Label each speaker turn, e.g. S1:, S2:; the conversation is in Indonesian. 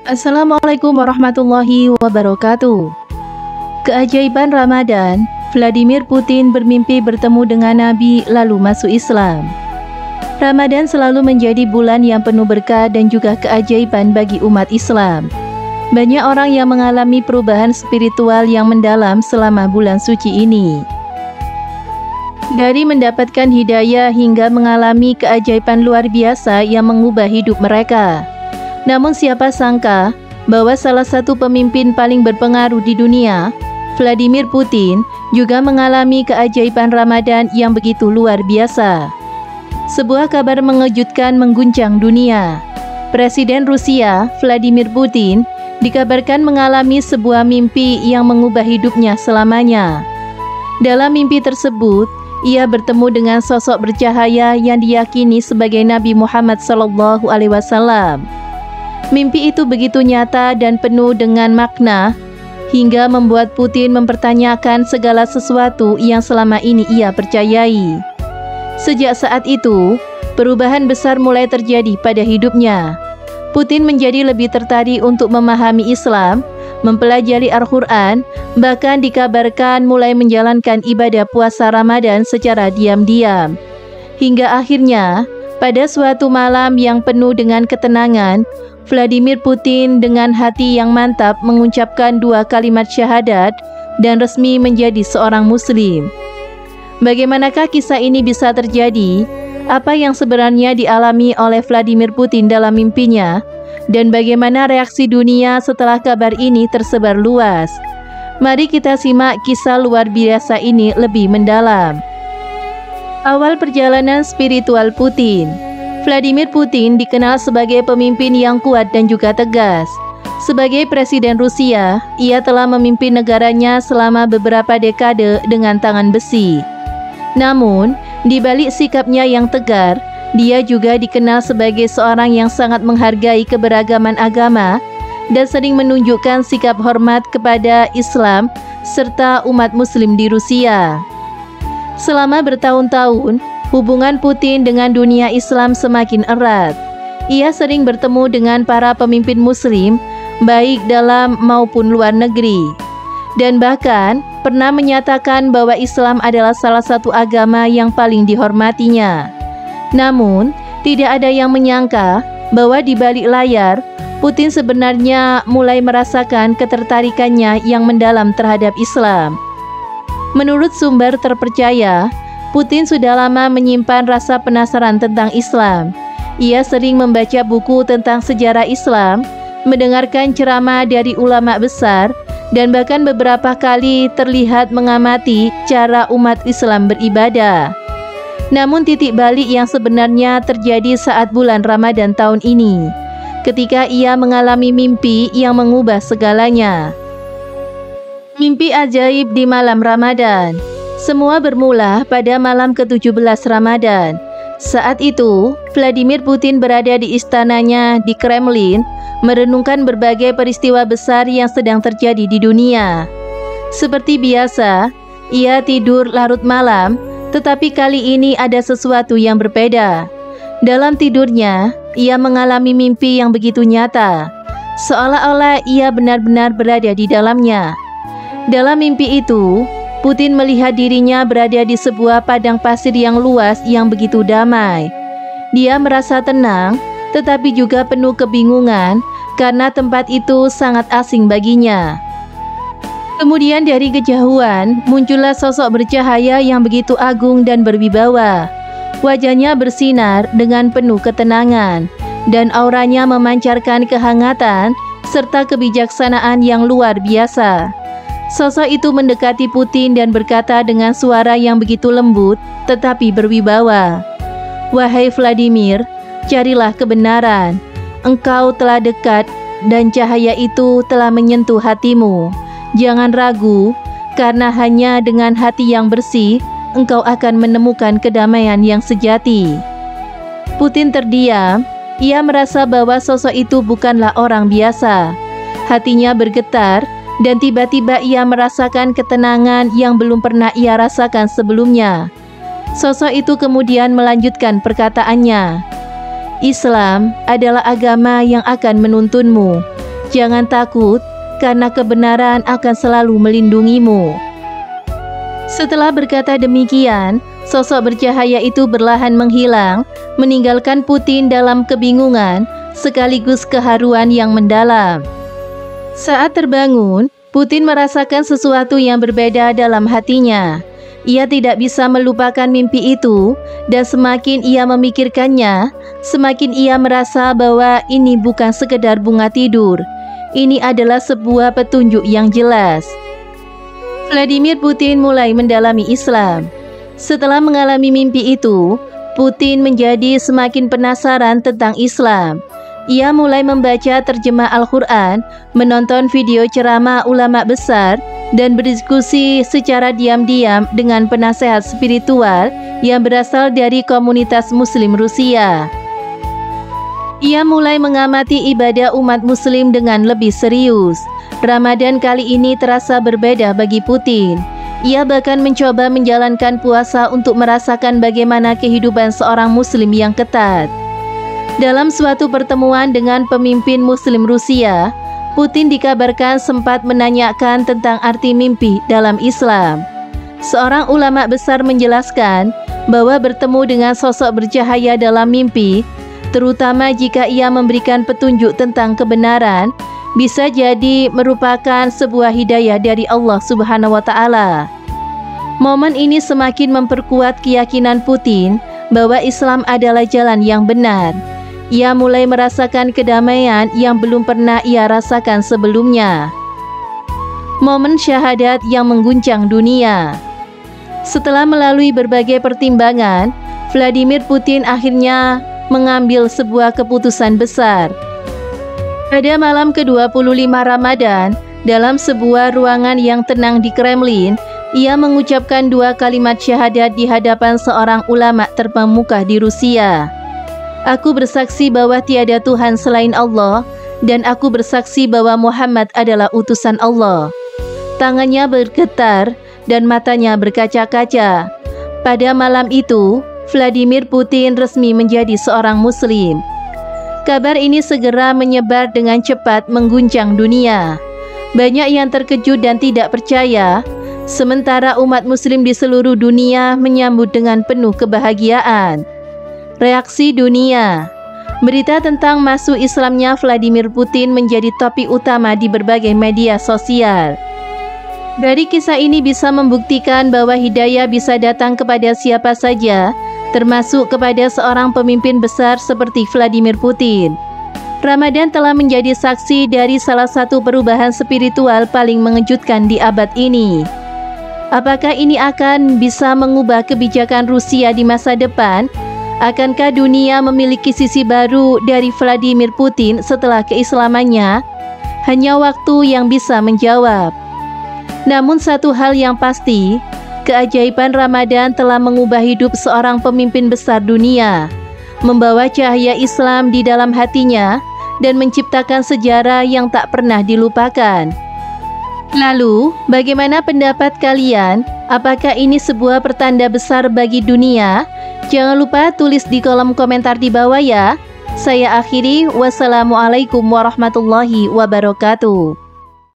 S1: Assalamualaikum warahmatullahi wabarakatuh. Keajaiban Ramadan, Vladimir Putin bermimpi bertemu dengan Nabi lalu masuk Islam. Ramadan selalu menjadi bulan yang penuh berkah dan juga keajaiban bagi umat Islam. Banyak orang yang mengalami perubahan spiritual yang mendalam selama bulan suci ini. Dari mendapatkan hidayah hingga mengalami keajaiban luar biasa yang mengubah hidup mereka. Namun siapa sangka bahwa salah satu pemimpin paling berpengaruh di dunia, Vladimir Putin, juga mengalami keajaiban Ramadan yang begitu luar biasa. Sebuah kabar mengejutkan mengguncang dunia. Presiden Rusia, Vladimir Putin, dikabarkan mengalami sebuah mimpi yang mengubah hidupnya selamanya. Dalam mimpi tersebut, ia bertemu dengan sosok bercahaya yang diyakini sebagai Nabi Muhammad SAW. Mimpi itu begitu nyata dan penuh dengan makna, hingga membuat Putin mempertanyakan segala sesuatu yang selama ini ia percayai. Sejak saat itu, perubahan besar mulai terjadi pada hidupnya. Putin menjadi lebih tertarik untuk memahami Islam, mempelajari Al-Quran, bahkan dikabarkan mulai menjalankan ibadah puasa Ramadan secara diam-diam. Hingga akhirnya, pada suatu malam yang penuh dengan ketenangan, Vladimir Putin dengan hati yang mantap mengucapkan 2 kalimat syahadat dan resmi menjadi seorang Muslim. Bagaimanakah kisah ini bisa terjadi? Apa yang sebenarnya dialami oleh Vladimir Putin dalam mimpinya? Dan bagaimana reaksi dunia setelah kabar ini tersebar luas? Mari kita simak kisah luar biasa ini lebih mendalam. Awal perjalanan spiritual Putin. Vladimir Putin dikenal sebagai pemimpin yang kuat dan juga tegas. Sebagai Presiden Rusia, ia telah memimpin negaranya selama beberapa dekade dengan tangan besi. Namun, di balik sikapnya yang tegar, dia juga dikenal sebagai seorang yang sangat menghargai keberagaman agama dan sering menunjukkan sikap hormat kepada Islam serta umat Muslim di Rusia. Selama bertahun-tahun, hubungan Putin dengan dunia Islam semakin erat. Ia sering bertemu dengan para pemimpin Muslim, baik dalam maupun luar negeri, dan bahkan pernah menyatakan bahwa Islam adalah salah satu agama yang paling dihormatinya. Namun, tidak ada yang menyangka bahwa di balik layar, Putin sebenarnya mulai merasakan ketertarikannya yang mendalam terhadap Islam. Menurut sumber terpercaya, Putin sudah lama menyimpan rasa penasaran tentang Islam. Ia sering membaca buku tentang sejarah Islam, mendengarkan ceramah dari ulama besar, dan bahkan beberapa kali terlihat mengamati cara umat Islam beribadah. Namun titik balik yang sebenarnya terjadi saat bulan Ramadan tahun ini, ketika ia mengalami mimpi yang mengubah segalanya. Mimpi ajaib di malam Ramadan. Semua bermula pada malam ke-17 Ramadan. Saat itu, Vladimir Putin berada di istananya di Kremlin, merenungkan berbagai peristiwa besar yang sedang terjadi di dunia. Seperti biasa, ia tidur larut malam, tetapi kali ini ada sesuatu yang berbeda. Dalam tidurnya, ia mengalami mimpi yang begitu nyata, seolah-olah ia benar-benar berada di dalamnya. Dalam mimpi itu, Putin melihat dirinya berada di sebuah padang pasir yang luas yang begitu damai. Dia merasa tenang, tetapi juga penuh kebingungan karena tempat itu sangat asing baginya. Kemudian dari kejauhan muncullah sosok bercahaya yang begitu agung dan berwibawa. Wajahnya bersinar dengan penuh ketenangan, dan auranya memancarkan kehangatan serta kebijaksanaan yang luar biasa. Sosok itu mendekati Putin dan berkata dengan suara yang begitu lembut tetapi berwibawa, "Wahai Vladimir, carilah kebenaran. Engkau telah dekat dan cahaya itu telah menyentuh hatimu. Jangan ragu, karena hanya dengan hati yang bersih, engkau akan menemukan kedamaian yang sejati." Putin terdiam. Ia merasa bahwa sosok itu bukanlah orang biasa. Hatinya bergetar, dan tiba-tiba ia merasakan ketenangan yang belum pernah ia rasakan sebelumnya. Sosok itu kemudian melanjutkan perkataannya, "Islam adalah agama yang akan menuntunmu. Jangan takut, karena kebenaran akan selalu melindungimu." Setelah berkata demikian, sosok bercahaya itu perlahan menghilang, meninggalkan Putin dalam kebingungan sekaligus keharuan yang mendalam. Saat terbangun, Putin merasakan sesuatu yang berbeda dalam hatinya. Ia tidak bisa melupakan mimpi itu, dan semakin ia memikirkannya, semakin ia merasa bahwa ini bukan sekedar bunga tidur. Ini adalah sebuah petunjuk yang jelas. Vladimir Putin mulai mendalami Islam. Setelah mengalami mimpi itu, Putin menjadi semakin penasaran tentang Islam. Ia mulai membaca terjemah Al-Quran, menonton video ceramah ulama besar, dan berdiskusi secara diam-diam dengan penasehat spiritual yang berasal dari komunitas Muslim Rusia. Ia mulai mengamati ibadah umat Muslim dengan lebih serius. Ramadan kali ini terasa berbeda bagi Putin. Ia bahkan mencoba menjalankan puasa untuk merasakan bagaimana kehidupan seorang Muslim yang ketat. Dalam suatu pertemuan dengan pemimpin Muslim Rusia, Putin dikabarkan sempat menanyakan tentang arti mimpi dalam Islam. Seorang ulama besar menjelaskan bahwa bertemu dengan sosok bercahaya dalam mimpi, terutama jika ia memberikan petunjuk tentang kebenaran, bisa jadi merupakan sebuah hidayah dari Allah Subhanahu wa Ta'ala. Momen ini semakin memperkuat keyakinan Putin bahwa Islam adalah jalan yang benar. Ia mulai merasakan kedamaian yang belum pernah ia rasakan sebelumnya. Momen syahadat yang mengguncang dunia. Setelah melalui berbagai pertimbangan, Vladimir Putin akhirnya mengambil sebuah keputusan besar. Pada malam ke-25 Ramadan, dalam sebuah ruangan yang tenang di Kremlin, ia mengucapkan 2 kalimat syahadat di hadapan seorang ulama terkemuka di Rusia. "Aku bersaksi bahwa tiada Tuhan selain Allah, dan aku bersaksi bahwa Muhammad adalah utusan Allah." Tangannya bergetar dan matanya berkaca-kaca. Pada malam itu, Vladimir Putin resmi menjadi seorang Muslim. Kabar ini segera menyebar dengan cepat mengguncang dunia. Banyak yang terkejut dan tidak percaya, sementara umat Muslim di seluruh dunia menyambut dengan penuh kebahagiaan. Reaksi dunia. Berita tentang masuk Islamnya Vladimir Putin menjadi topik utama di berbagai media sosial. Dari kisah ini bisa membuktikan bahwa hidayah bisa datang kepada siapa saja, termasuk kepada seorang pemimpin besar seperti Vladimir Putin. Ramadan telah menjadi saksi dari salah satu perubahan spiritual paling mengejutkan di abad ini. Apakah ini akan bisa mengubah kebijakan Rusia di masa depan? Akankah dunia memiliki sisi baru dari Vladimir Putin setelah keislamannya? Hanya waktu yang bisa menjawab. Namun satu hal yang pasti, keajaiban Ramadan telah mengubah hidup seorang pemimpin besar dunia, membawa cahaya Islam di dalam hatinya, dan menciptakan sejarah yang tak pernah dilupakan. Lalu, bagaimana pendapat kalian? Apakah ini sebuah pertanda besar bagi dunia? Jangan lupa tulis di kolom komentar di bawah ya. Saya akhiri, wassalamualaikum warahmatullahi wabarakatuh.